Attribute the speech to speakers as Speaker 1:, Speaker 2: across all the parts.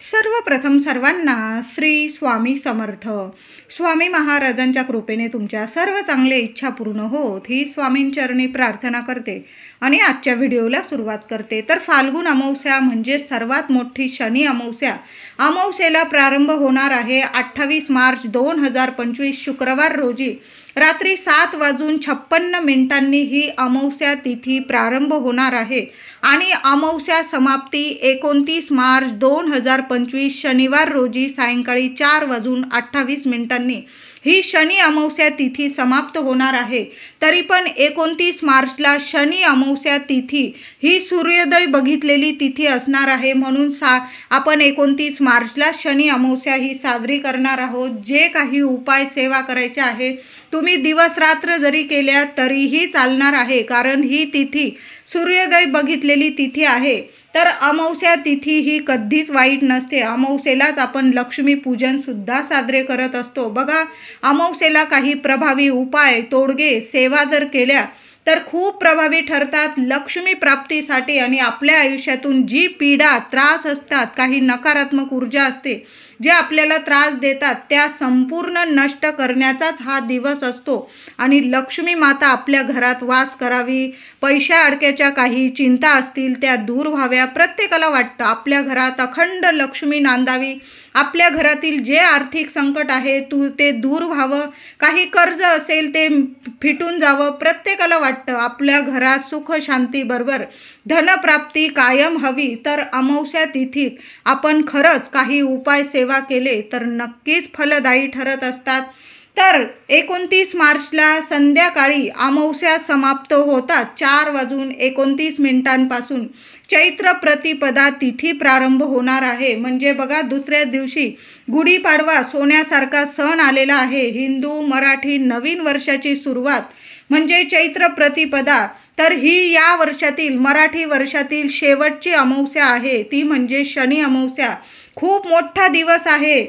Speaker 1: सर्वप्रथम सर्वांना श्री स्वामी समर्थ. स्वामी महाराजांच्या कृपेने तुमच्या सर्व चांगल्या इच्छा पूर्ण होत ही स्वामींचरणी प्रार्थना करते आणि आजच्या व्हिडिओला सुरुवात करते. तर फाल्गुन अमावस्या म्हणजे सर्वात मोठी शनी अमावस्या. अमावस्येला प्रारंभ होणार आहे 28 मार्च 2025 शुक्रवार रोजी रात्री 7:56 ही अमावस्या तिथी प्रारंभ होणार आहे आणि अमावस्या समाप्ती 29 मार्च 2025 शनिवार रोजी सायंकाळी 4:28 ही शनी अमावस्या तिथी समाप्त होणार आहे. तरी पण 29 मार्चला शनी अमावस्या तिथी ही सूर्योदय बघितलेली तिथी असणार आहे. म्हणून आपण 29 मार्चला शनी अमावस्या ही साजरी करणार आहोत. जे काही उपाय सेवा करायचे आहे तुम्ही दिवस रात्र जरी केल्या तरीही चालणार आहे, कारण ही तिथी सूर्योदय बघितलेली तिथी आहे. तर अमावस्या तिथी ही कधीच वाईट नसते. अमावस्येलाच आपण लक्ष्मी पूजन सुद्धा साजरे करत असतो. बघा, अमावस्येला काही प्रभावी उपाय तोडगे सेवा जर केल्या तर खूप प्रभावी ठरतात लक्ष्मी प्राप्तीसाठी. आणि आपल्या आयुष्यातून जी पीडा त्रास असतात, काही नकारात्मक ऊर्जा असते जे आपल्याला त्रास देतात, त्या संपूर्ण नष्ट करण्याचाच हा दिवस असतो. आणि लक्ष्मी माता आपल्या घरात वास करावी, पैशा अडक्याच्या काही चिंता असतील त्या दूर व्हाव्या. प्रत्येकाला वाटतं आपल्या घरात अखंड लक्ष्मी नांदावी, आपल्या घरातील जे आर्थिक संकट आहे ते दूर व्हावं, काही कर्ज असेल ते फिटून जावं. प्रत्येकाला वाटतं आपल्या घरात सुख शांतीबरोबर धनप्राप्ती कायम हवी. तर अमावस्या तिथीत आपण खरंच काही उपाय सेवा केले तर नक्कीच फलदायी ठरत असतात. तर 29 मार्चला संध्याकाळी अमावस्या समाप्त होतात 4:29 चैत्र प्रतिपदा तिथी प्रारंभ होणार आहे. म्हणजे बघा, दुसऱ्या दिवशी गुढीपाडवा सोन्यासारखा सण आलेला आहे. हिंदू मराठी नवीन वर्षाची सुरुवात म्हणजे चैत्र प्रतिपदा. तर ही या वर्षातील मराठी वर्षातील शेवटची अमावस्या आहे, ती म्हणजे शनी अमावस्या. खूप मोठा दिवस आहे.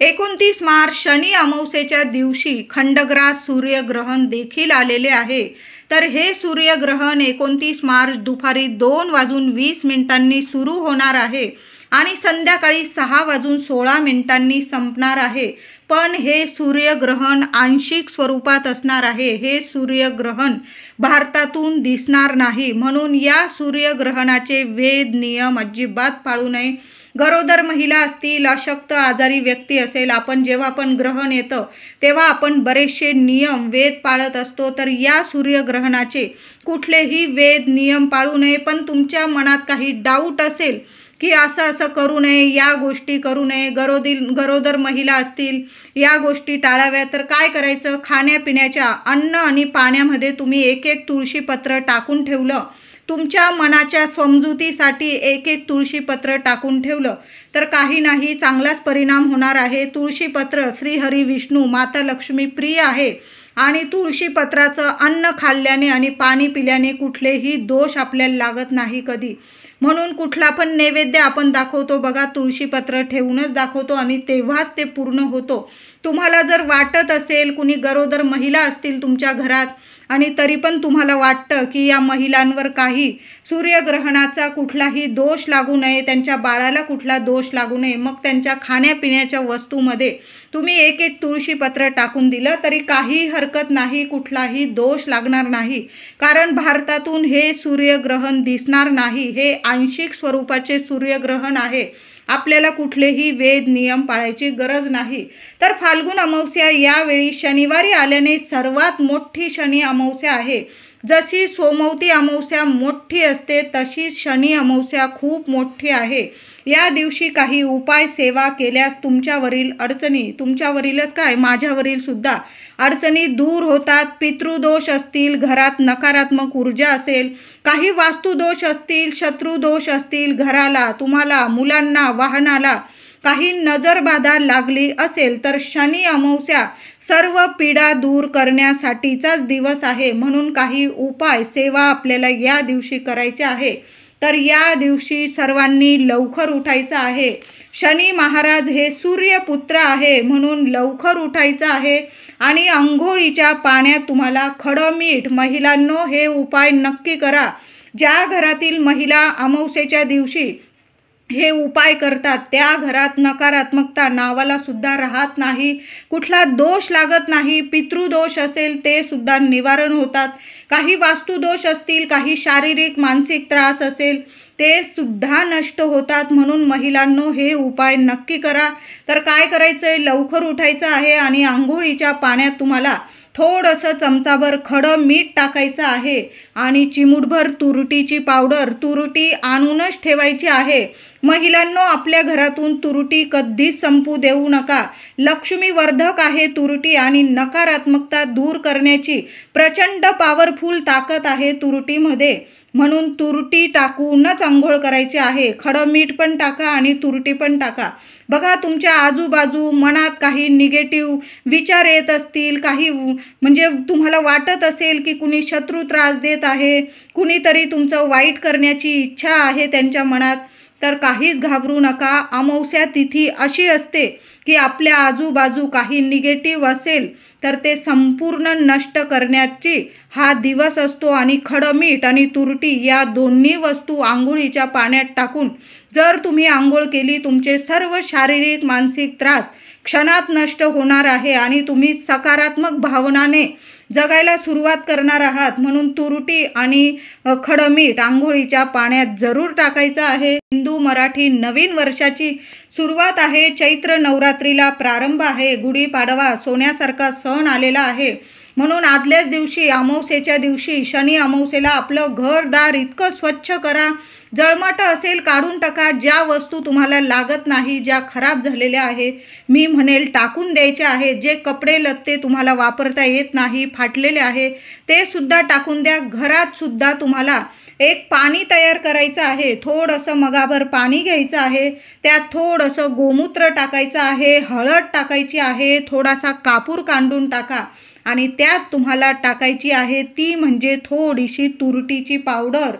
Speaker 1: 29 मार्च शनी अमावस्येच्या दिवशी खंडग्रास सूर्यग्रहण देखील आलेले आहे. तर हे सूर्यग्रहण 29 मार्च दुपारी 2:20 सुरू होणार आहे आणि संध्याकाळी 6:16 संपणार आहे. पण हे सूर्यग्रहण आंशिक स्वरूपात असणार आहे. हे सूर्यग्रहण भारतातून दिसणार नाही. म्हणून या सूर्यग्रहणाचे वेद नियम अजिबात पाळू नये. गरोदर महिला असतील, अशक्त आजारी व्यक्ती असेल, आपण जेव्हा पण ग्रहण येतं तेव्हा आपण बरेचसे नियम वेद पाळत असतो. तर या सूर्यग्रहणाचे कुठलेही वेद नियम पाळू नये. पण तुमच्या मनात काही डाऊट असेल की असं करू नये, या गोष्टी करू नये, गरोदर महिला असतील या गोष्टी टाळाव्या, तर काय करायचं? खाण्यापिण्याच्या अन्न आणि पाण्यामध्ये तुम्ही एक तुळशीपत्र टाकून ठेवलं, तुमच्या मनाच्या समजुतीसाठी एक तुळशीपत्र टाकून ठेवलं तर काही नाही, चांगलाच परिणाम होणार आहे. तुळशीपत्र श्री हरी विष्णू माता लक्ष्मी प्रिय आहे आणि तुळशीपत्राचं अन्न खाल्ल्याने आणि पाणी पिल्याने कुठलेही दोष आपल्याला लागत नाही कधी. म्हणून कुठला पण नैवेद्य आपण दाखवतो बघा, तुळशीपत्र ठेवूनच दाखवतो आणि तेव्हाच ते पूर्ण होतो. तुम्हाला जर वाटत असेल, कुणी गरोदर महिला असतील तुमच्या घरात आणि तरी पण तुम्हाला वाटतं की या महिलांवर काही सूर्यग्रहणाचा कुठलाही दोष लागू नये, त्यांच्या बाळाला कुठला दोष लागू नये, मग त्यांच्या खाण्यापिण्याच्या वस्तूमध्ये तुम्ही एक तुळशीपत्र टाकून दिलं तरी काही हरकत नाही, कुठलाही दोष लागणार नाही. कारण भारतातून हे सूर्यग्रहण दिसणार नाही. हे आंशिक स्वरूपाचे सूर्यग्रहण आहे. आपल्याला कुठलेही वेद नियम पाळायची गरज नाही. तर फाल्गुन अमावस्या यावेळी शनिवारी आल्याने सर्वात मोठी शनी अमावस्या आहे. जशी सोमवती अमावस्या मोठी असते तशी शनी अमावस्या खूप मोठी आहे. या दिवशी काही उपाय सेवा केल्यास तुमच्यावरील अडचणी, तुमच्यावरीलच काय माझ्यावरील सुद्धा अडचणी दूर होतात. पितृदोष असतील, घरात नकारात्मक ऊर्जा असेल, काही वास्तुदोष असतील, शत्रुदोष असतील, घराला, तुम्हाला, मुलांना, वाहनाला काही नजरबाधा लागली असेल तर शनी अमावस्या सर्व पीडा दूर करण्यासाठीचाच दिवस आहे. म्हणून काही उपाय सेवा आपल्याला या दिवशी करायचे आहे. तर या दिवशी सर्वांनी लवकर उठायचं आहे. शनी महाराज हे सूर्यपुत्र आहे, म्हणून लवकर उठायचं आहे आणि अंघोळीच्या पाण्यात तुम्हाला खडं मीठ, महिलांनो हे उपाय नक्की करा. ज्या घरातील महिला अमावस्येच्या दिवशी हे उपाय करतात त्या घरात नकारात्मकता नावाला सुद्धा राहत नाही, कुठला दोष लागत नाही. पितृदोष असेल ते सुद्धा निवारण होतात. काही वास्तुदोष असतील, काही शारीरिक मानसिक त्रास असेल ते सुद्धा नष्ट होतात. म्हणून महिलांनो, हे उपाय नक्की करा. तर काय करायचं आहे, लवकर उठायचं आहे आणि आंघोळीच्या पाण्यात तुम्हाला थोडंसं चमचाभर खडं मीठ टाकायचं आहे आणि चिमूटभर तुरटीची पावडर, तुरटी आणूनच ठेवायची आहे. महिलांनो, आपल्या घरातून तुरटी कधीच संपू देऊ नका. लक्ष्मीवर्धक आहे तुरटी आणि नकारात्मकता दूर करण्याची प्रचंड पॉवरफुल ताकद आहे तुरटीमध्ये. म्हणून तुरटी टाकूनच आंघोळ करायची आहे. खडं मीठ पण टाका आणि तुरटी पण टाका. बघा, तुमच्या आजूबाजू मनात काही निगेटिव्ह विचार येत असतील, काही म्हणजे तुम्हाला वाटत असेल की कुणी शत्रू त्रास देत आहे, कुणीतरी तुमचं वाईट करण्याची इच्छा आहे त्यांच्या मनात, तर काहीच घाबरू नका. अमावस्या तिथी अशी असते की आपल्या आजूबाजू काही निगेटिव्ह असेल तर ते संपूर्ण नष्ट करण्याची हा दिवस असतो. आणि खडं मीठ आणि तुरटी या दोन्ही वस्तू आंघोळीच्या पाण्यात टाकून जर तुम्ही आंघोळ केली, तुमचे सर्व शारीरिक मानसिक त्रास क्षणात नष्ट होणार आहे आणि तुम्ही सकारात्मक भावनाने जगायला सुरुवात करणार आहात. म्हणून तुरटी आणि खडं मीठ आंघोळीच्या पाण्यात जरूर टाकायचं आहे. हिंदू मराठी नवीन वर्षाची सुरुवात आहे. चैत्र नवरात्रीला प्रारंभ आहे. गुढीपाडवा सोन्यासारखा सण आलेला आहे. म्हणून आदल्याच दिवशी, अमावस्येच्या दिवशी, शनी अमावस्येला आपलं घरदार इतकं स्वच्छ करा. जळमट असेल काढून टाका. ज्या वस्तू तुम्हाला लागत नाही, ज्या खराब झालेल्या आहे, मी म्हणेल टाकून द्यायचे आहे. जे कपडे लत्ते तुम्हाला वापरता येत नाही, फाटलेले आहे, ते सुद्धा टाकून द्या. घरात सुद्धा तुम्हाला एक पाणी तयार करायचं आहे. थोडंसं मगाभर पाणी घ्यायचं आहे. त्यात थोडंसं गोमूत्र टाकायचं आहे, हळद टाकायची आहे, थोडासा कापूर कांडून टाका आणि त्यात तुम्हाला टाकायची आहे ती म्हणजे थोडीशी तुरटीची पावडर.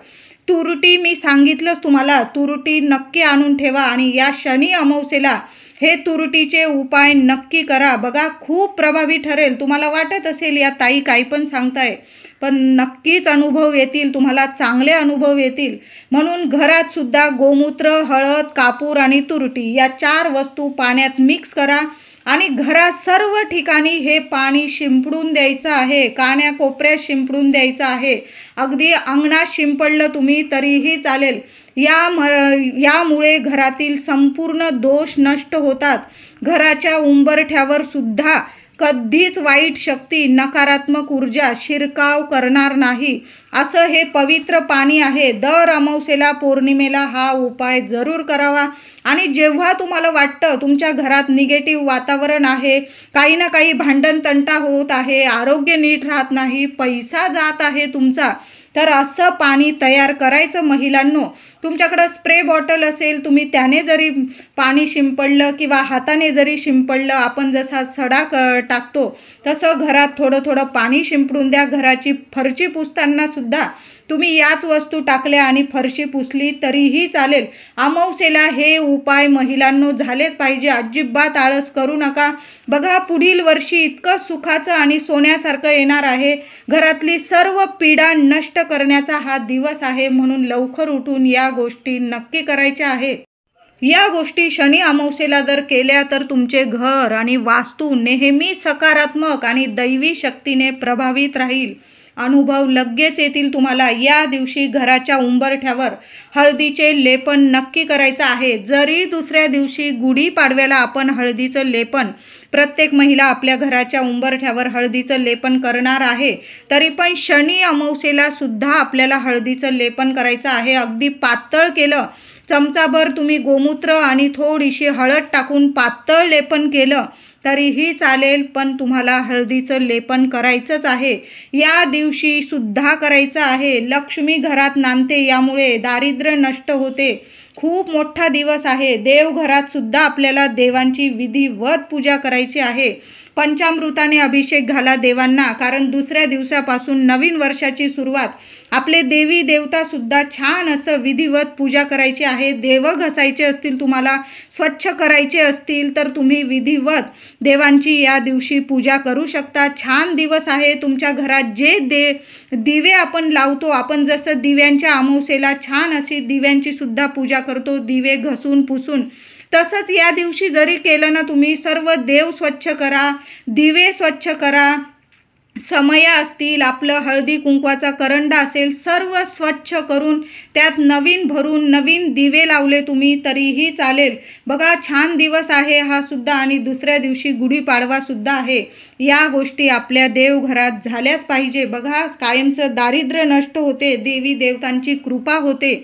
Speaker 1: तुरटी मी सांगितलंच तुम्हाला, तुरटी नक्की आणून ठेवा आणि या शनी अमावस्येला हे तुरटीचे उपाय नक्की करा. बघा, खूप प्रभावी ठरेल. तुम्हाला वाटत असेल या ताई काही पण सांगताय, पण नक्कीच अनुभव येतील तुम्हाला, चांगले अनुभव येतील. म्हणून घरात सुद्धा गोमूत्र, हळद, कापूर आणि तुरटी या 4 वस्तू पाण्यात मिक्स करा आणि घरात सर्व ठिकाणी हे पाणी शिंपडून द्यायचं आहे. कान्या कोपऱ्यात शिंपडून द्यायचं आहे. अगदी अंगणात शिंपडलं तुम्ही तरीही चालेल. यामुळे घरातील संपूर्ण दोष नष्ट होतात. घराच्या उंबरठ्यावर सुद्धा कधीच वाईट शक्ती, नकारात्मक ऊर्जा शिरकाव करणार नाही. असं हे पवित्र पाणी आहे. दर अमावस्येला, पौर्णिमेला हा उपाय जरूर करावा. आणि जेव्हा तुम्हाला वाटतं तुमच्या घरात निगेटिव्ह वातावरण आहे, काही ना काही भांडण तंटा होत आहे, आरोग्य नीट राहत नाही, पैसा जात आहे तुमचा, तर असं पाणी तयार करायचं. महिलांनो, तुमच्याकडं स्प्रे बॉटल असेल, तुम्ही त्याने जरी पाणी शिंपडलं किंवा हाताने जरी शिंपडलं, आपण जसा सडा टाकतो तसं घरात थोडं थोडं पाणी शिंपडून द्या. घराची फरशी पुसताना सुद्धा तुम्ही याच वस्तू टाकल्या आणि फरशी पुसली तरीही चालेल. अमावस्येला हे उपाय महिलांनो झालेच पाहिजे. अजिबात आळस करू नका. बघा, पुढील वर्षी इतकं सुखाचं आणि सोन्यासारखं येणार आहे. घरातली सर्व पीडा नष्ट करण्याचा हा दिवस आहे. म्हणून लवकर उठून या गोष्टी नक्की करायच्या आहे. या गोष्टी शनी अमावस्येला जर केल्या तर तुमचे घर आणि वास्तू नेहमी सकारात्मक आणि दैवी शक्तीने प्रभावित राहील. अनुभव लगेच येतील तुम्हाला. या दिवशी घराच्या उंबरठ्यावर हळदीचे लेपन नक्की करायचं आहे. जरी दुसऱ्या दिवशी गुढीपाडव्याला आपण हळदीचं लेपन, प्रत्येक महिला आपल्या घराच्या उंबरठ्यावर हळदीचं लेपन करणार आहे, तरी पण शनी अमावस्येला सुद्धा आपल्याला हळदीचं लेपन करायचं आहे. अगदी पातळ केलं, चमचाभर तुम्ही गोमूत्र आणि थोडीशी हळद टाकून पातळ लेपन केलं तरीही चालेल, पण तुम्हाला हळदीचं लेपन करायचंच आहे. या दिवशी सुद्धा करायचं आहे. लक्ष्मी घरात नांदते, यामुळे दारिद्र्य नष्ट होते. खूप मोठा दिवस आहे. देवघरात सुद्धा आपल्याला देवांची विधिवत पूजा करायची आहे. पंचामृताने अभिषेक घाला देवांना, कारण दुसऱ्या दिवसापासून नवीन वर्षाची सुरुवात. आपले देवी देवता सुद्धा छान असं विधिवत पूजा करायची आहे. देव घसायचे असतील, तुम्हाला स्वच्छ करायचे असतील, तर तुम्ही विधिवत देवांची या दिवशी पूजा करू शकता. छान दिवस आहे. तुमच्या घरात जे दिवे आपण लावतो, आपण जसं दिव्यांच्या अमावस्येला छान अशी दिव्यांची सुद्धा पूजा करतो दिवे घसून पुसून, तसंच या दिवशी जरी केलं ना तुम्ही, सर्व देव स्वच्छ करा, दिवे स्वच्छ करा, समया असतील, आपलं हळदी कुंकवाचा करंडा असेल, सर्व स्वच्छ करून त्यात नवीन भरून नवीन दिवे लावले तुम्ही तरीही चालेल. बघा छान दिवस आहे हा सुद्धा, आणि दुसऱ्या दिवशी गुढीपाडवा सुद्धा आहे. या गोष्टी आपल्या देवघरात झाल्याच पाहिजे. बघा कायमचं दारिद्र्य नष्ट होते, देवी देवतांची कृपा होते.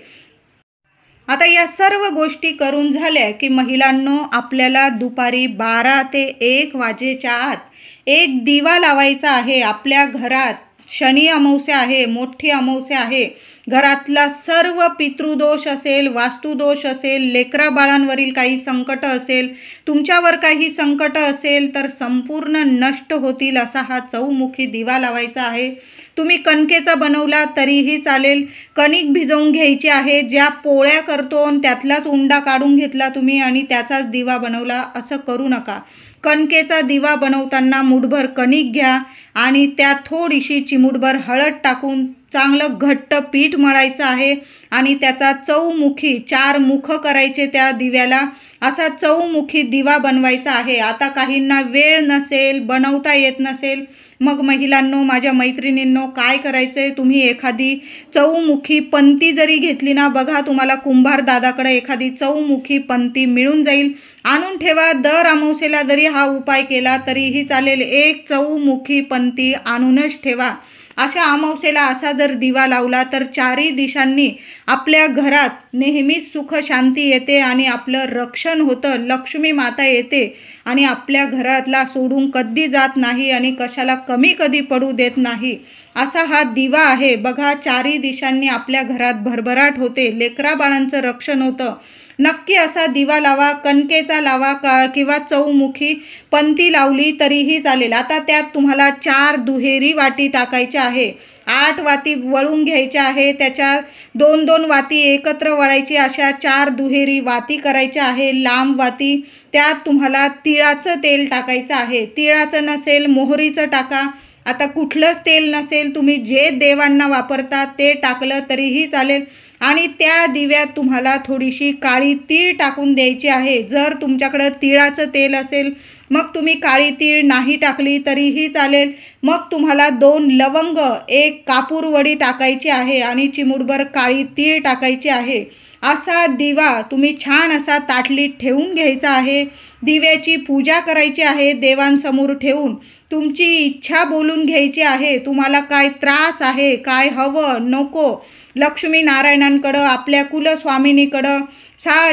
Speaker 1: आता या सर्व गोष्टी करून झाल्या की महिलांनो, आपल्याला दुपारी 12 ते 1 वाजेच्या आत एक दिवा लावायचा आहे आपल्या घरात. शनी अमावस्या आहे, मोठी अमावस्या आहे. घरातला सर्व पितृदोष असेल, वास्तुदोष असेल, लेकरा बाळांवरील काही संकट असेल, तुमच्यावर काही संकट असेल तर संपूर्ण नष्ट होतील असा हा चौमुखी दिवा लावायचा आहे. तुम्ही कणकेचा बनवला तरीही चालेल. कणिक भिजवून घ्यायची आहे. ज्या पोळ्या करतो आणि त्यातलाच उंडा काढून घेतला तुम्ही आणि त्याचाच दिवा बनवला, असं करू नका. कणकेचा दिवा बनवताना मुठभर कणिक घ्या आणि त्यात थोडीशी चिमूटभर हळद टाकून चांगलं घट्ट पीठ मळायचं आहे आणि त्याचा चौमुखी 4 मुख करायचे त्या दिव्याला. असा चौमुखी दिवा बनवायचा आहे. आता काहींना वेळ नसेल, बनवता येत नसेल, मग महिलांनो, माझ्या मैत्रिणींनो, काय करायचं आहे, तुम्ही एखादी चौमुखी पंती जरी घेतली ना, बघा तुम्हाला कुंभार दादाकडे एखादी चौमुखी पंती मिळून जाईल, आणून ठेवा. दर अमावस्येला जरी हा उपाय केला तरीही चालेल. एक चौमुखी पंती आणूनच ठेवा. अशा अमावस्येला असा जर दिवा लावला तर 4ही दिशांनी आपल्या घरात नेहमीच सुख शांती येते आणि आपलं रक्षण होतं. लक्ष्मी माता येते आणि आपल्या घरातला सोडून कधी जात नाही आणि कशाला कमी कधी पडू देत नाही. असा हा दिवा आहे. बघा 4ही दिशांनी आपल्या घरात भरभराट होते, लेकरा बाळांचं रक्षण होतं. नक्की असा दिवा लावा. कणकेचा लावा किंवा चौमुखी पंती लावली तरीही चालेल. आता त्यात तुम्हाला 4 दुहेरी वाटी टाकायच्या आहे. 8 वाती वळून घ्यायच्या आहे. त्याच्या 2-2 वाती एकत्र वळायची, अशा 4 दुहेरी वाती करायच्या आहे, लांब वाती. त्यात तुम्हाला तिळाचं तेल टाकायचं आहे. तिळाचं नसेल मोहरीचं टाका. आता कुठलंच तेल नसेल, तुम्ही जे देवांना वापरता ते टाकलं तरीही चालेल. आणि त्या दिव्यात तुम्हाला थोडीशी काळी तीळ टाकून द्यायची आहे. जर तुमच्याकडं तिळाचं तेल असेल मग तुम्ही काळी तीळ नाही टाकली तरीही चालेल. मग तुम्हाला 2 लवंग, 1 कापूरवडी टाकायची आहे आणि चिमूटभर काळी तीळ टाकायची आहे. असा दिवा तुम्ही छान असा ताटलीत ठेवून घ्यायचा आहे. दिव्याची पूजा करायची आहे देवांसमोर ठेवून. तुमची इच्छा बोलून घ्यायची आहे. तुम्हाला काय त्रास आहे, काय हवं नको, लक्ष्मी नारायणांकडं, आपल्या कुलस्वामिनीकडं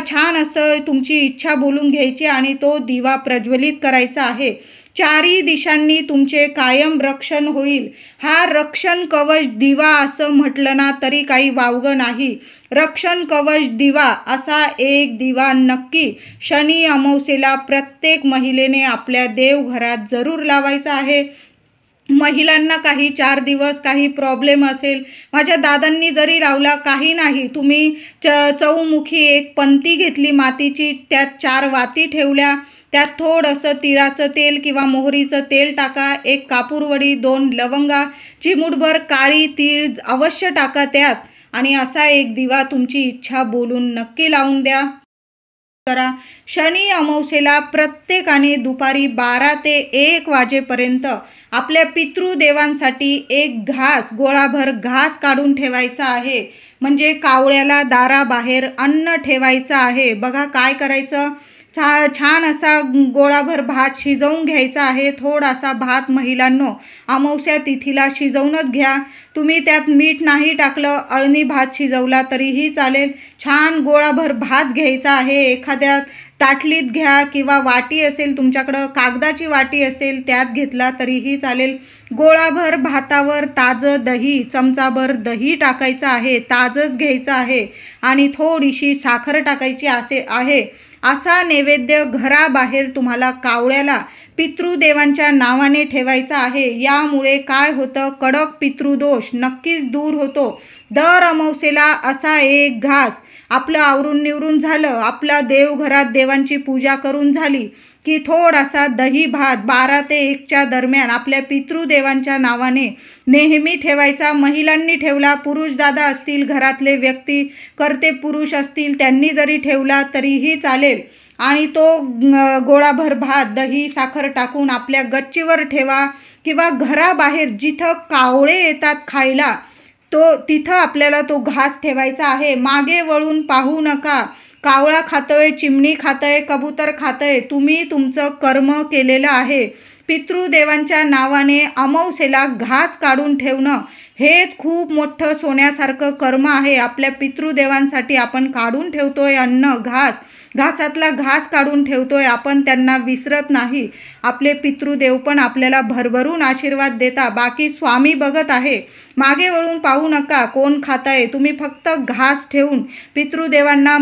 Speaker 1: छान असं तुमची इच्छा बोलून घ्यायची आणि तो दिवा प्रज्वलित करायचा आहे. 4ही दिशांनी तुमचे कायम रक्षण होईल. हा रक्षण कवच दिवा असं म्हटलं ना तरी काही वावगं नाही. रक्षण कवच दिवा असा एक दिवा नक्की शनी अमावस्येला प्रत्येक महिलेने आपल्या देवघरात जरूर लावायचा आहे. महिलांना काही 4 दिवस काही प्रॉब्लेम असेल, माझ्या दादांनी जरी लावला काही नाही, तुम्ही चौमुखी एक पंती घेतली मातीची, त्यात 4 वाती ठेवल्या, त्यात थोडंसं तिळाचं तेल किंवा मोहरीचं तेल टाका, 1 कापूरवडी, 2 लवंगा, चिमूटभर काळी तीळ अवश्य टाका त्यात आणि असा एक दिवा तुमची इच्छा बोलून नक्की लावून द्या. करा. शनी अमावस्येला प्रत्येकाने दुपारी 12 ते 1 वाजेपर्यंत आपल्या पितृदेवांसाठी एक घास, गोळाभर घास काढून ठेवायचा आहे. म्हणजे कावळ्याला दाराबाहेर अन्न ठेवायचं आहे. बघा काय करायचं, छान असा गोळाभर भात शिजवून घ्यायचा आहे. थोडासा भात महिलांनो अमावस्या तिथीला शिजवूनच घ्या. तुम्ही त्यात मीठ नाही टाकलं, अळणी भात शिजवला तरीही चालेल. छान गोळाभर भात घ्यायचा आहे. एखाद्या ताटलीत घ्या किंवा वाटी असेल तुमच्याकडं, कागदाची वाटी असेल त्यात घेतला तरीही चालेल. गोळाभर भातावर ताजं दही, चमचाभर दही टाकायचं आहे, ताजंच घ्यायचं आहे आणि थोडीशी साखर टाकायची आहे. असा नैवेद्य घराबाहेर तुम्हाला कावळ्याला पितृदेवांच्या नावाने ठेवायचा आहे. यामुळे काय होतं, कडक पितृदोष नक्कीच दूर होतो. दर अमावस्येला असा एक घास आपलं आवरून निवरून झालं, आपला देवघरात देवांची पूजा करून झाली की थोडासा दही भात 12 ते 1च्या दरम्यान आपल्या पितृदेवांच्या नावाने नेहमी ठेवायचा. महिलांनी ठेवला, पुरुष दादा असतील, घरातले व्यक्ती करते पुरुष असतील, त्यांनी जरी ठेवला तरीही चालेल. आणि तो गोळाभर भात दही साखर टाकून आपल्या गच्चीवर ठेवा किंवा घराबाहेर जिथं कावळे येतात खायला तिथं आपल्याला तो घास ठेवायचा आहे. मागे वळून पाहू नका. कावळा खातोय, चिमणी खातंय, कबूतर खातंय, तुम्ही तुमचं कर्म केलेलं आहे. पितृदेवांच्या नावाने अमावस्येला घास काढून ठेवणं हेच खूप मोठं सोन्यासारखं कर्म आहे. आपल्या पितृदेवांसाठी आपण काढून ठेवतोय अन्न, घासातला घास काढून ठेवतोय, आपण त्यांना विसरत नाही. आपले पितृदेव पण आपल्याला भरभरून आशीर्वाद देता. बाकी स्वामी बघत आहे. मागे वळून पाहू नका कोण खाताय, तुम्ही फक्त घास ठेवून पितृदेवांना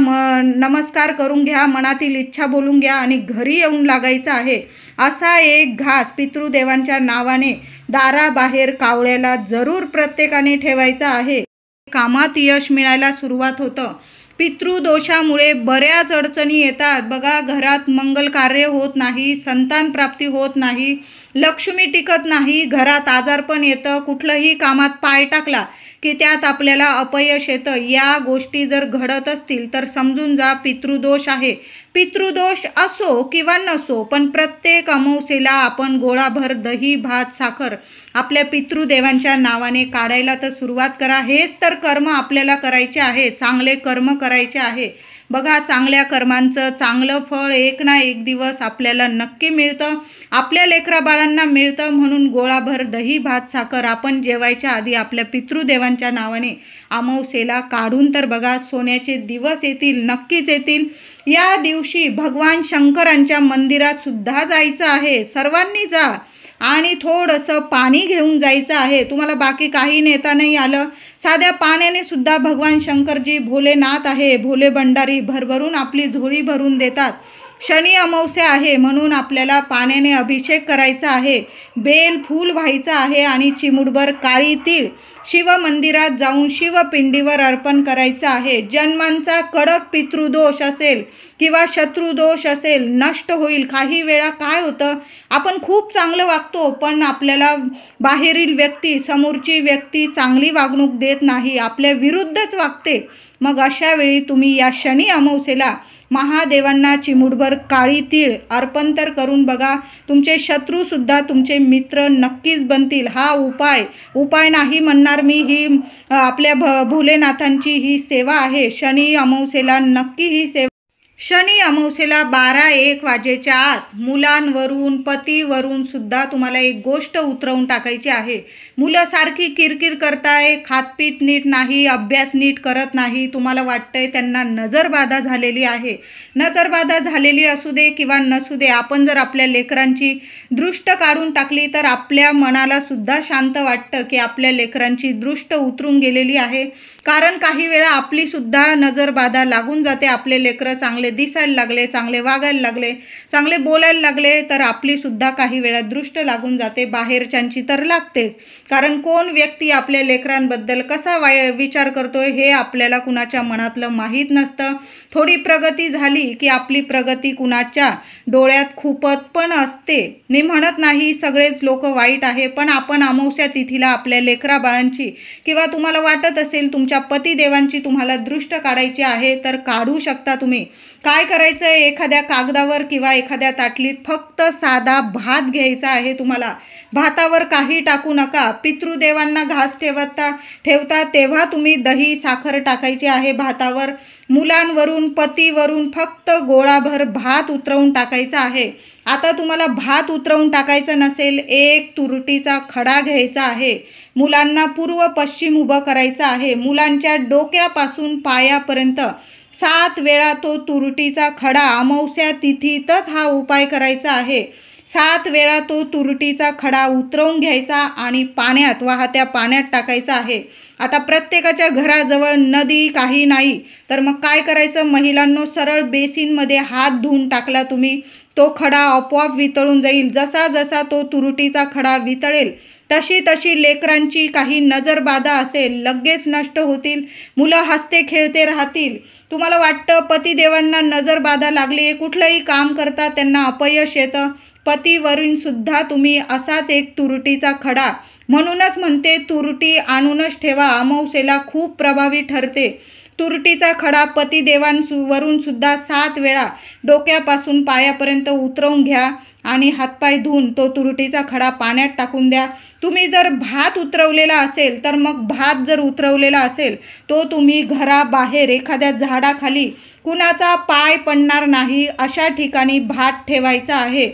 Speaker 1: नमस्कार करून घ्या, मनातील इच्छा बोलून घ्या आणि घरी येऊन लागायचं आहे. असा एक घास पितृदेवांच्या नावाने दाराबाहेर कावळ्याला जरूर प्रत्येकाने ठेवायचा आहे. कामात यश मिळायला सुरुवात होतं. पितृदोषामुळे बऱ्याच अडचणी येतात बघा. घरात मंगल कार्य होत नाही, संतान प्राप्ती होत नाही, लक्ष्मी टिकत नाही, घरात आजारपण येतं, कुठलंही कामात पाय टाकला की त्यात आपल्याला अपयश येतं. या गोष्टी जर घडत असतील तर समजून जा पितृदोष आहे. पितृदोष असो किंवा नसो, पण प्रत्येक अमावस्येला आपण गोळाभर दही भात साखर आपल्या पितृदेवांच्या नावाने काढायला तर सुरुवात करा. हेच तर कर्म आपल्याला करायचे आहे, चांगले कर्म करायचे आहे. बघा, चांगल्या कर्मांचं चांगलं फळ एक ना एक दिवस आपल्याला नक्की मिळतं, आपल्या लेकराबाळांना मिळतं. म्हणून गोळाभर दही भात साखर आपण जेवायच्या आधी आपल्या पितृदेवांच्या नावाने अमावस्येला काढून तर बघा. सोन्याचे दिवस येतील, नक्कीच येतील. या दिवशी भगवान शंकरांच्या मंदिरात सुद्धा जायचं आहे. सर्वांनी जा आणि थोडंसं पाणी घेऊन जायचं आहे. तुम्हाला बाकी काही नेता नाही आलं, साध्या पाण्याने सुद्धा भगवान शंकरजी भोलेनाथ आहे, भोले भंडारी भरभरून आपली झोळी भरून देतात. शनी अमावस्या आहे म्हणून आपल्याला पाण्याने अभिषेक करायचा आहे, बेल फूल व्हायचं आहे आणि चिमुटभर काळी तीळ शिवमंदिरात जाऊन शिवपिंडीवर अर्पण करायचं आहे. जन्मांचा कडक पितृदोष असेल किंवा शत्रुदोष असेल नष्ट होईल. काही वेळा काय होतं, आपण खूप चांगलं वागतो पण आपल्याला बाहेरील व्यक्ती, समोरची व्यक्ती चांगली वागणूक देत नाही, आपल्या विरुद्धच वागते. मग अशा वेळी तुम्ही या शनी अमावस्येला महादेवांना चिमुटभर काळी तीळ अर्पण तर करून बघा. तुमचे शत्रूसुद्धा तुमचे मित्र नक्कीच बनतील. हा उपाय नाही म्हणणार मी, ही आपल्या भोलेनाथांची ही सेवा आहे. शनी अमावस्येला नक्की ही सेवा. शनी अमावस्येला 12-1 वाजेच्या आत मुलांवरून, पतीवरून सुद्धा तुम्हाला एक गोष्ट उतरवून टाकायची आहे. मुलं सारखी किरकिर करताय, खातपीत नीट नाही, अभ्यास नीट करत नाही, तुम्हाला वाटतंय त्यांना नजरबाधा झालेली आहे. नजरबाधा झालेली असू दे किंवा नसू दे, आपण जर आपल्या लेकरांची दृष्ट काढून टाकली तर आपल्या मनाला सुद्धा शांत वाटतं की आपल्या लेकरांची दृष्ट उतरून गेलेली आहे. कारण काही वेळा आपली सुद्धा नजरबाधा लागून जाते. आपले लेकरं चांगले दिसायला लागले, चांगले वागायला लागले, चांगले बोलायला लागले तर आपली सुद्धा काही वेळा दृष्ट लागून जाते. बाहेरच्यांची तर लागतेच, कारण कोण व्यक्ती आपल्या लेकरांबद्दल कसा विचार करतोय हे आपल्याला कुणाच्या मनातलं माहीत नसतं. थोडी प्रगती झाली की आपली प्रगती कुणाच्या डोळ्यात खूपत पण असते. मी म्हणत नाही सगळेच लोक वाईट आहे, पण आपण अमावस्या तिथीला आपल्या लेकरा बाळांची किंवा तुम्हाला वाटत असेल तुमच्या पतिदेवांची तुम्हाला दृष्ट काढायची आहे तर काढू शकता. तुम्ही काय करायचं आहे, एखाद्या कागदावर किंवा एखाद्या ताटलीत फक्त साधा भात घ्यायचा आहे. तुम्हाला भातावर काही टाकू नका. पितृदेवांना घास ठेवता तेव्हा तुम्ही दही साखर टाकायची आहे भातावर. मुलांवरून, पतीवरून फक्त गोळाभर भात उतरवून टाकायचा आहे. आता तुम्हाला भात उतरवून टाकायचं नसेल, एक तुरटीचा खडा घ्यायचा आहे. मुलांना पूर्व पश्चिम उभं करायचं आहे. मुलांच्या डोक्यापासून पायापर्यंत 7 वेळा तो तुरटीचा खडा अमावस्या तिथीतच हा उपाय करायचा आहे. 7 वेळा तो तुरटीचा खडा उतरवून घ्यायचा आणि वाहत्या पाण्यात टाकायचा आहे. आता प्रत्येकाच्या घराजवळ नदी काही नाही, तर मग काय करायचं महिलांनो, सरळ बेसिनमध्ये हात धुवून टाकला तुम्ही, तो खडा आपोआप वितळून जाईल. जसा जसा तो तुरटीचा खडा वितळेल तशी तशी लेकरांची काही नजरबाधा असेल लगेच नष्ट होतील. मुलं हसते खेळते राहतील. तुम्हाला वाटतं पतिदेवांना नजरबाधा लागली, कुठलंही काम करता त्यांना अपयश येतं. पतीवरून सुद्धा तुम्ही असाच एक तुरटीचा खडा, म्हणूनच म्हणते तुरटी आणूनच ठेवा, अमावस्येला खूप प्रभावी ठरते. तुरटीचा खडा पतिदेवांवरून सुद्धा 7 वेळा डोक्यापासून पायापर्यंत उतरवून घ्या आणि हातपाय धुवून तो तुरटीचा खडा पाण्यात टाकून द्या. तुम्ही जर भात उतरवलेला असेल तर मग भात जर उतरवलेला असेल तो तुम्ही घराबाहेर एखाद्या झाडाखाली, कुणाचा पाय पडणार नाही अशा ठिकाणी भात ठेवायचा आहे.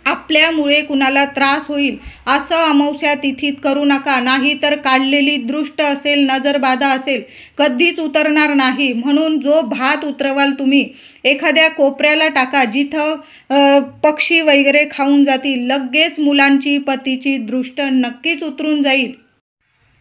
Speaker 1: आपल्यामुळे कुणाला त्रास होईल असं अमावस्या तिथीत करू नका, नाही तर काढलेली दृष्ट असेल, नजरबाधा असेल, कधीच उतरणार नाही. म्हणून जो भात उतरवाल तुम्ही एखाद्या कोपऱ्याला टाका, जिथं पक्षी वगैरे खाऊन जातील. लगेच मुलांची पतीची दृष्ट नक्कीच उतरून जाईल.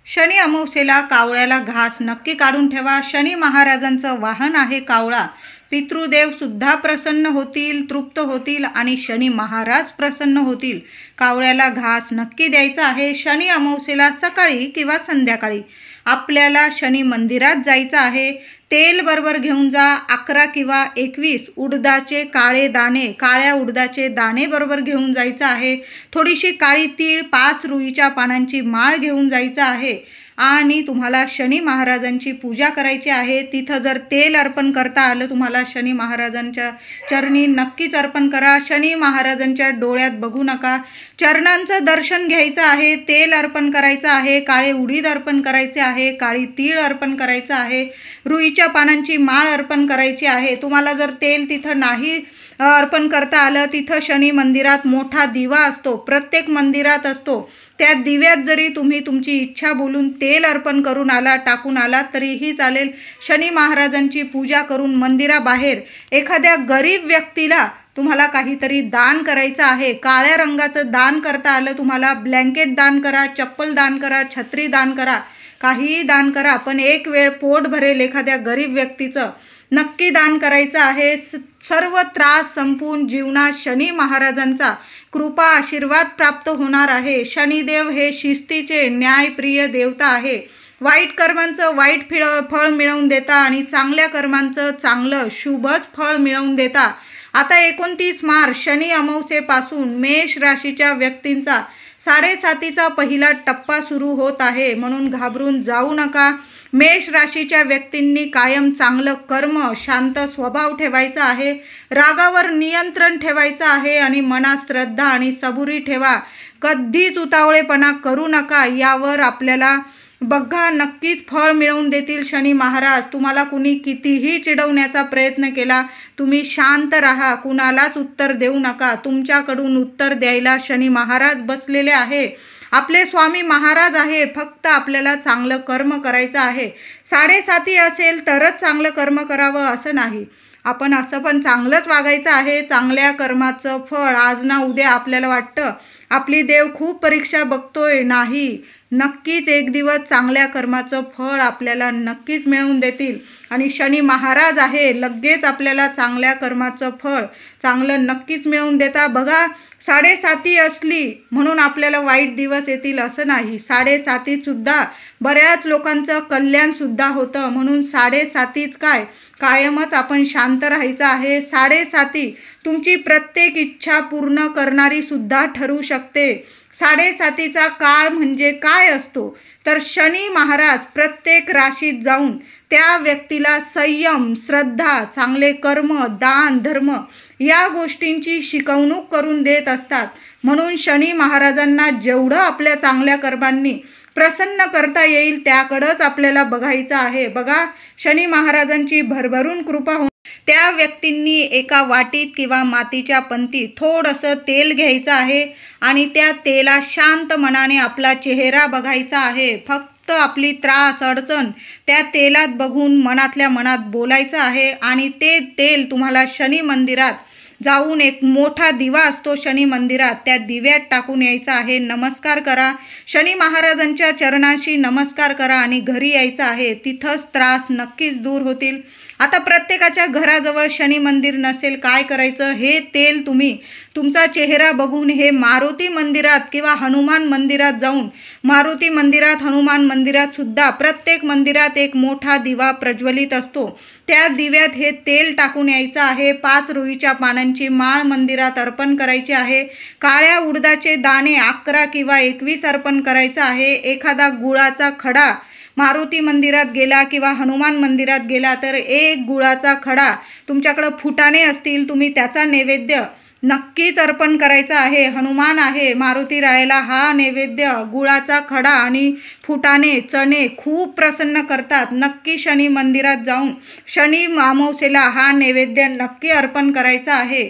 Speaker 1: शनी अमावस्येला कावळ्याला घास नक्की काढून ठेवा. शनी महाराजांचं वाहन आहे कावळा. पितृदेव सुद्धा प्रसन्न होतील, तृप्त होतील आणि शनी महाराज प्रसन्न होतील. कावळ्याला घास नक्की द्यायचा आहे. शनी अमावस्येला सकाळी किंवा संध्याकाळी आपल्याला शनी मंदिरात जायचं आहे. तेल बरोबर घेऊन जा. 11 किंवा 21 उडदाचे काळे दाणे, काळ्या उडदाचे दाणे बरोबर घेऊन जायचं आहे. थोडीशी काळी तीळ, 5 रुईच्या पानांची माळ घेऊन जायचं आहे आणि तुम्हाला शनी महाराजांची पूजा करायची आहे. तिथं जर तेल अर्पण करता आलं तुम्हाला शनी महाराजांच्या चरणी, नक्कीच अर्पण करा. शनी महाराजांच्या डोळ्यात बघू नका. चरणांचं दर्शन घ्यायचं आहे. तेल अर्पण करायचं आहे. काळे उडीद अर्पण करायचे आहे. काळी तीळ अर्पण करायचं आहे. रुईच्या पानांची माळ अर्पण करायची आहे. तुम्हाला जर तेल तिथं नाही अर्पण करता आलं, तिथं शनी मंदिरात मोठा दिवा असतो, प्रत्येक मंदिरात असतो. त्या दिव्यात जरी तुम्ही तुमची इच्छा बोलून तेल अर्पण करून आला, टाकून आला तरीही चालेल. शनी महाराजांची पूजा करून मंदिराबाहेर एखाद्या गरीब व्यक्तीला तुम्हाला काहीतरी दान करायचं आहे. काळ्या रंगाचं दान करता आलं तुम्हाला, ब्लँकेट दान करा, चप्पल दान करा, छत्री दान करा, काहीही दान करा, पण एक वेळ पोट भरेल एखाद्या गरीब व्यक्तीचं नक्की दान करायचं आहे. सर्व त्रास संपून जीवनात शनी महाराजांचा कृपा आशीर्वाद प्राप्त होणार आहे. शनिदेव हे शिस्तीचे न्यायप्रिय देवता आहे. वाईट कर्मांचं वाईट फळ मिळवून देता आणि चांगल्या कर्मांचं चांगलं शुभच फळ मिळवून देता. आता 29 मार्च शनी अमावस्येपासून मेष राशीच्या व्यक्तींचा 7.5चा पहिला टप्पा सुरू होत आहे, म्हणून घाबरून जाऊ नका. मेष राशीच्या व्यक्तींनी कायम चांगलं कर्म, शांत स्वभाव ठेवायचा आहे. रागावर नियंत्रण ठेवायचं आहे आणि मनात श्रद्धा आणि सबुरी ठेवा. कधीच उतावळेपणा करू नका. यावर आपल्याला बघा नक्कीच फळ मिळवून देतील शनी महाराज. तुम्हाला कुणी कितीही चिडवण्याचा प्रयत्न केला, तुम्ही शांत राहा, कुणालाच उत्तर देऊ नका. तुमच्याकडून उत्तर द्यायला शनी महाराज बसलेले आहे. आपले स्वामी महाराज आहे. फक्त आपल्याला चांगलं कर्म करायचं आहे. 7.5 असेल तरच चांगलं कर्म करावं असं नाही. आपण असं पण चांगलंच वागायचं आहे. चांगल्या कर्माचं फळ आज ना उद्या आपल्याला वाटतं आपली देव खूप परीक्षा बघतोय, नाही, नक्कीच एक दिवस चांगल्या कर्माचं फळ आपल्याला नक्कीच मिळवून देतील आणि शनी महाराज आहे, लगेच आपल्याला चांगल्या कर्माचं फळ चांगलं नक्कीच मिळवून देता. बघा 7.5 असली म्हणून आपल्याला वाईट दिवस येतील असं नाही. 7.5 सुद्धा बऱ्याच लोकांचं कल्याण सुद्धा होतं. म्हणून 7.5 काय, कायमच आपण शांत राहायचं आहे. 7.5 तुमची प्रत्येक इच्छा पूर्ण करणारी सुद्धा ठरू शकते. 7.5चा काळ म्हणजे काय असतो तर शनी महाराज प्रत्येक राशीत जाऊन त्या व्यक्तीला संयम, श्रद्धा, चांगले कर्म, दान, धर्म या गोष्टींची शिकवणूक करून देत असतात. म्हणून शनी महाराजांना जेवढं आपल्या चांगल्या कर्मांनी प्रसन्न करता येईल त्याकडेच आपल्याला बघायचं आहे. बघा शनी महाराजांची भरभरून कृपा हो. त्या व्यक्तींनी एका वाटीत किंवा मातीच्या पंतीत थोडंसं तेल घ्यायचं आहे आणि त्या तेला शांत मनाने आपला चेहरा बघायचा आहे. फक्त आपली त्रास अडचण त्या तेलात बघून मनातल्या मनात बोलायचं आहे आणि ते तेल तुम्हाला शनी मंदिरात जाऊन एक मोठा दिवा असतो शनी मंदिरात, त्या दिव्यात टाकून यायचा आहे. नमस्कार करा, शनी महाराजांच्या चरणाशी नमस्कार करा आणि घरी यायचं आहे. तिथंच त्रास नक्कीच दूर होतील. आता प्रत्येकाच्या घराजवळ शनी मंदिर नसेल, काय करायचं? हे तेल तुम्ही तुमचा चेहरा बघून हे मारुती मंदिरात किंवा हनुमान मंदिरात जाऊन, मारुती मंदिरात, हनुमान मंदिरात सुद्धा प्रत्येक मंदिरात एक मोठा दिवा प्रज्वलित असतो. त्या दिव्यात हे तेल टाकून यायचं आहे. 5 रुईच्या पानांची माळ मंदिरात अर्पण करायची आहे. काळ्या उडदाचे दाणे 11 किंवा 21 अर्पण करायचं आहे. एखादा गुळाचा खडा मारुती मंदिरात गेला किंवा हनुमान मंदिरात गेला तर एक गुळाचा खडा, तुमच्याकडं फुटाणे असतील, तुम्ही त्याचा नैवेद्य नक्कीच अर्पण करायचा आहे. हनुमान आहे, मारुती रायाला हा नैवेद्य गुळाचा खडा आणि फुटाणे, चणे खूप प्रसन्न करतात. नक्की शनी मंदिरात जाऊन शनी अमावस्येला हा नैवेद्य नक्की अर्पण करायचा आहे.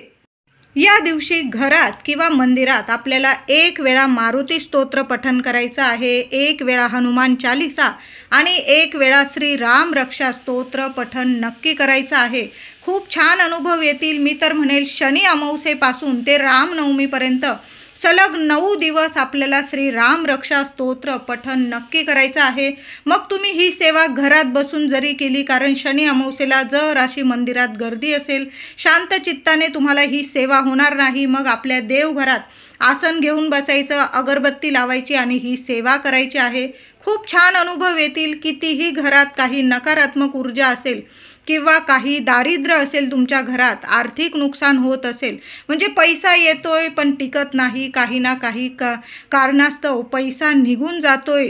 Speaker 1: या दिवशी घरात किंवा मंदिरात आपल्याला 1 वेळा मारुती स्तोत्र पठण करायचं आहे, 1 वेळा हनुमान चालीसा आणि 1 वेळा श्री राम रक्षा स्तोत्र पठण नक्की करायचं आहे. खूप छान अनुभव येतील. मी तर म्हणेल शनी अमावस्येपासून ते रामनवमीपर्यंत सलग 9 दिवस आपल्याला श्री राम रक्षा स्तोत्र पठण नक्की करायचं आहे. मग तुम्ही ही सेवा घरात बसून जरी केली, कारण शनी अमावस्येला जर अशी मंदिरात गर्दी असेल, शांत चित्ताने तुम्हाला ही सेवा होणार नाही. मग आपल्या देवघरात आसन घेऊन बसायचं, अगरबत्ती लावायची आणि ही सेवा करायची आहे. खूप छान अनुभव येतील. कितीही घरात काही नकारात्मक ऊर्जा असेल किंवा काही दारिद्र्य असेल, तुमच्या घरात आर्थिक नुकसान होत असेल, म्हणजे पैसा येतोय पण टिकत नाही, काही ना काही कारणास्तव पैसा निघून जातोय,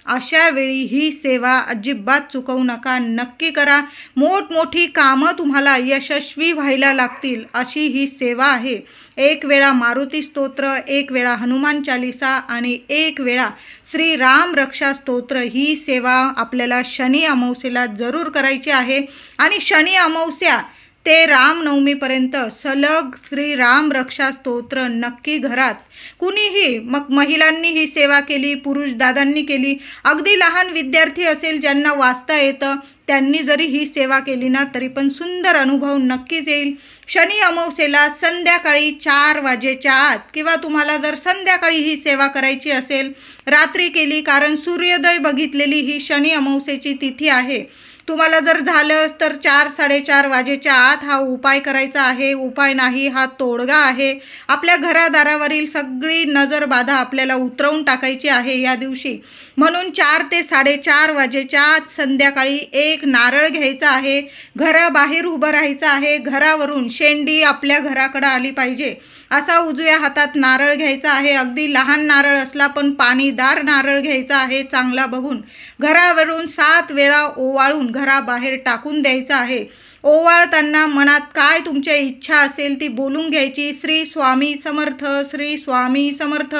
Speaker 1: अशा वेळी ही सेवा अजिबात चुकवू नका, नक्की करा. मोठमोठी कामं तुम्हाला यशस्वी व्हायला लागतील अशी ही सेवा आहे. 1 वेळा मारुती स्तोत्र, 1 वेळा हनुमान चालीसा आणि 1 वेळा श्री राम रक्षा स्तोत्र, ही सेवा आपल्याला शनी अमावस्येला जरूर करायची आहे. आणि शनी अमावस्या ते रामनवमीपर्यंत सलग श्री राम रक्षा स्तोत्र नक्की घरात कुणीही, मग महिलांनी ही सेवा केली, पुरुष दादांनी केली, अगदी लहान विद्यार्थी असेल ज्यांना वाचता येतं त्यांनी जरी ही सेवा केली ना तरी पण सुंदर अनुभव नक्कीच येईल. शनी अमावस्येला संध्याकाळी 4 वाजेच्या आत किंवा तुम्हाला जर संध्याकाळी ही सेवा करायची असेल, रात्री केली, कारण सूर्योदय बघितलेली ही शनी अमावस्येची तिथी आहे. तुम्हाला जर झालंच तर 4-4:30 वाजेच्या आत हा उपाय करायचा आहे. उपाय नाही, हा तोडगा आहे. आपल्या घरादारावरील सगळी नजर बाधा आपल्याला उतरवून टाकायची आहे या दिवशी. म्हणून 4 ते 4:30 वाजेच्या आत संध्याकाळी 1 नारळ घ्यायचा आहे. घराबाहेर उभं राहायचं आहे. घरावरून शेंडी आपल्या घराकडे आली पाहिजे असा उजव्या हातात नारळ घ्यायचा आहे. अगदी लहान नारळ असला पण पाणीदार नारळ घ्यायचा आहे, चांगला बघून. घरावरून 7 वेळा ओवाळून घराबाहेर टाकून द्यायचा आहे. ओवाळताना मनात काय तुमच्या इच्छा असेल ती बोलून घ्यायची. श्री स्वामी समर्थ, श्री स्वामी समर्थ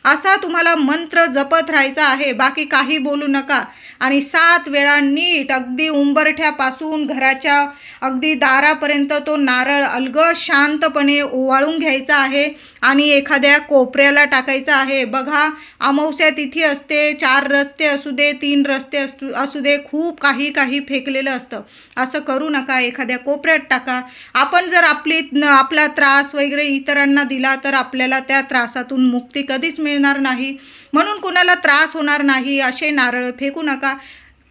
Speaker 1: असा तुम्हाला मंत्र जपत राहायचा आहे, बाकी काही बोलू नका. आणि 7 वेळा नीट अगदी उंबरठ्यापासून घराच्या अगदी दारापर्यंत तो नारळ अलगद शांतपणे ओवाळून घ्यायचा आहे आणि एखाद्या कोपऱ्याला टाकायचा आहे. बघा, अमावस्या तिथी असते, 4 रस्ते असू दे, 3 रस्ते असू दे, खूप काही फेकलेलं असतं. असं करू नका, एखाद्या कोपऱ्यात टाका. आपण जर आपला त्रास वगैरे इतरांना दिला तर आपल्याला त्या त्रासातून मुक्ती कधीच मिळणार नाही. म्हणून कुणाला त्रास होणार नाही असे नारळ फेकू नका.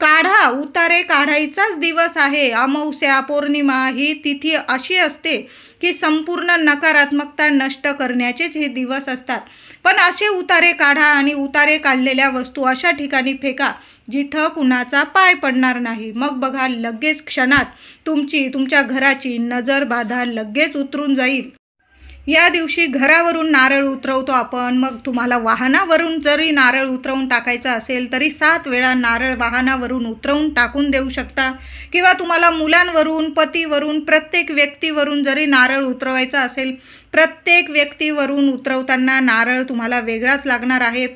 Speaker 1: काढा, उतारे काढायचाच दिवस आहे. अमावस्या, पौर्णिमा ही तिथी अशी असते की संपूर्ण नकारात्मकता नष्ट करण्याचेच हे दिवस असतात. पण असे उतारे काढा आणि उतारे काढलेल्या वस्तू अशा ठिकाणी फेका जिथं कुणाचा पाय पडणार नाही. मग बघा, लगेच क्षणात तुमच्या घराची नजर बाधा लगेच उतरून जाईल. या दिवशी घरावरून नारळ उतरवतो आपण. मग तुम्हाला वाहनावरून जरी नारळ उतरवून टाकायचा असेल तरी 7 वेळा नारळ वाहनावरून उतरवून टाकून देऊ शकता. किंवा तुम्हाला मुलांवरून, पतीवरून, प्रत्येक व्यक्तीवरून जरी नारळ उतरवायचा असेल, प्रत्येक व्यक्तीवरून उतरवताना नारळ तुम्हाला वेगळाच लागणार आहे.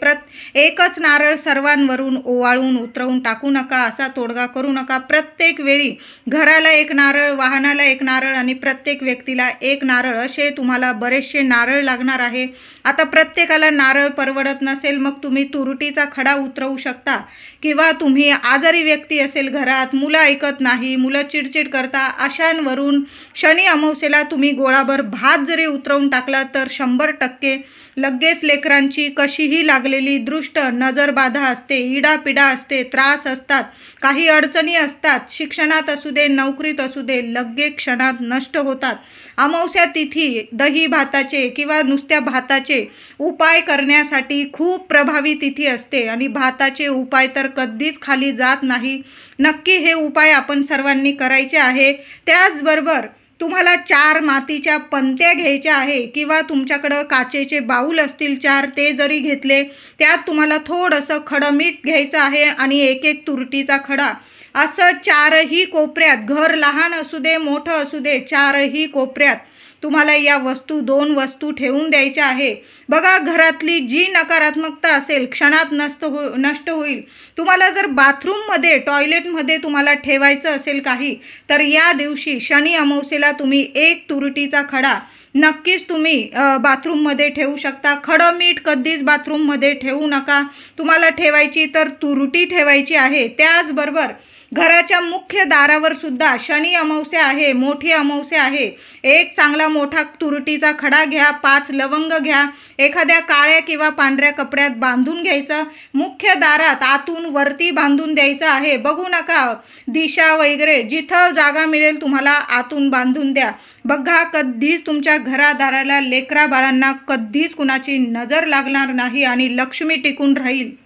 Speaker 1: एकच नारळ सर्वांवरून ओवाळून उतरवून टाकू नका, असा तोडगा करू नका. प्रत्येक वेळी घराला 1 नारळ, वाहनाला 1 नारळ आणि प्रत्येक व्यक्तीला 1 नारळ असे तुम्हाला बरेचसे नारळ लागणार आहे। आता प्रत्येकाला नारळ परवडत नसेल, मग तुम्ही तुरटीचा खडा उतरवू शकता, किंवा तुम्ही आजारी व्यक्ती असेल घरात, मुलं ऐकत नाही, मुलं चिडचिड करता, अशांवरून शनी अमावस्येला तुम्ही गोळाभर भात जरी उतरवून टाकला तर 100% लगेच लेकरांची कशीही लागलेली दृष्ट नजरबाधा असते, इडापिडा असते, त्रास असतात, काही अडचणी असतात, शिक्षणात असू दे, नोकरीत असू दे, लगेच क्षणात नष्ट होतात। अमावस्या तिथी दही भाताचे किंवा नुसत्या भाताचे उपाय करण्यासाठी खूप प्रभावी तिथी असते आणि भाताचे उपाय तर कधीच खाली जात नाही। नक्की हे उपाय आपण सर्वांनी करायचे आहे। त्याचबरोबर तुम्हाला 4 मातीच्या पंत्या घ्यायच्या आहे, किंवा तुमच्याकडं काचेचे बाऊल असतील 4 ते जरी घेतले, त्यात तुम्हाला थोडंसं खडं मीठ घ्यायचं आहे आणि एक तुरटीचा खडा, असं 4ही कोपऱ्यात, घर लहान असू दे मोठं असू दे, 4ही कोपऱ्यात तुम्हाला या 2 वस्तू ठेवून द्यायच्या आहे। बघा, घरातली जी नकारात्मकता असेल क्षणात नष्ट होईल। तुम्हाला जर बाथरूममध्ये, टॉयलेटमध्ये तुम्हाला ठेवायचं असेल काही, तर या दिवशी शनी अमावस्येला तुम्ही 1 तुरटीचा खडा नक्कीच तुम्ही बाथरूममध्ये ठेवू शकता। खडं मीठ कधीच बाथरूममध्ये ठेवू नका। तुम्हाला ठेवायची तर तुरटी ठेवायची आहे। त्याचबरोबर घराच्या मुख्य दारावर सुद्धा शनी अमावस्या आहे, मोठी अमावस्या आहे, एक चांगला मोठा तुरटीचा खडा घ्या, 5 लवंग घ्या, एखाद्या काळ्या किंवा पांढऱ्या कपड्यात बांधून घ्यायचं, मुख्य दारात आतून वरती बांधून द्यायचं आहे। बघू नका, दिशा वगैरे जिथं जागा मिळेल तुम्हाला आतून बांधून द्या। बघा, कधीच तुमच्या घरादाराला, लेकरा बाळांना कधीच कुणाची नजर लागणार नाही आणि लक्ष्मी टिकून राहील।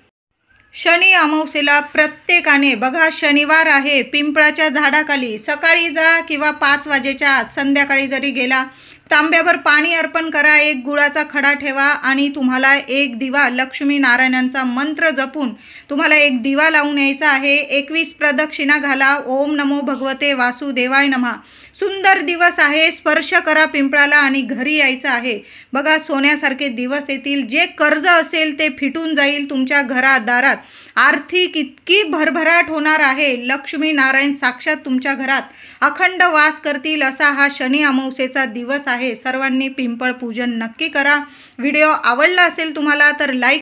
Speaker 1: शनी अमावस्येला प्रत्येकाने, बघा शनिवार आहे, पिंपळाच्या झाडाखाली सकाळी जा किंवा 5 वाजेच्या आत, संध्याकाळी जरी गेला, तांब्यावर पाणी अर्पण करा, 1 गुळाचा खडा ठेवा आणि तुम्हाला 1 दिवा, लक्ष्मी नारायणांचा मंत्र जपून तुम्हाला 1 दिवा लावून यायचा आहे। 21 प्रदक्षिणा घाला, ओम नमो भगवते वासुदेवाय नमः। सुंदर दिवस आहे, स्पर्श करा पिंपळाला आणि घरी यायचं आहे। बघा, सोन्यासारखे दिवस येतील, जे कर्ज असेल ते फिटून जाईल, तुमच्या घरादारात आर्थिक इतकी भरभराट होणार आहे, लक्ष्मी नारायण साक्षात तुमच्या घरात अखंड वास करतील, असा हा शनी अमावस्येचा दिवस आहे। सर्वांनी पिंपळ पूजन नक्की करा। व्हिडिओ आवडला असेल तुम्हाला तर लाईक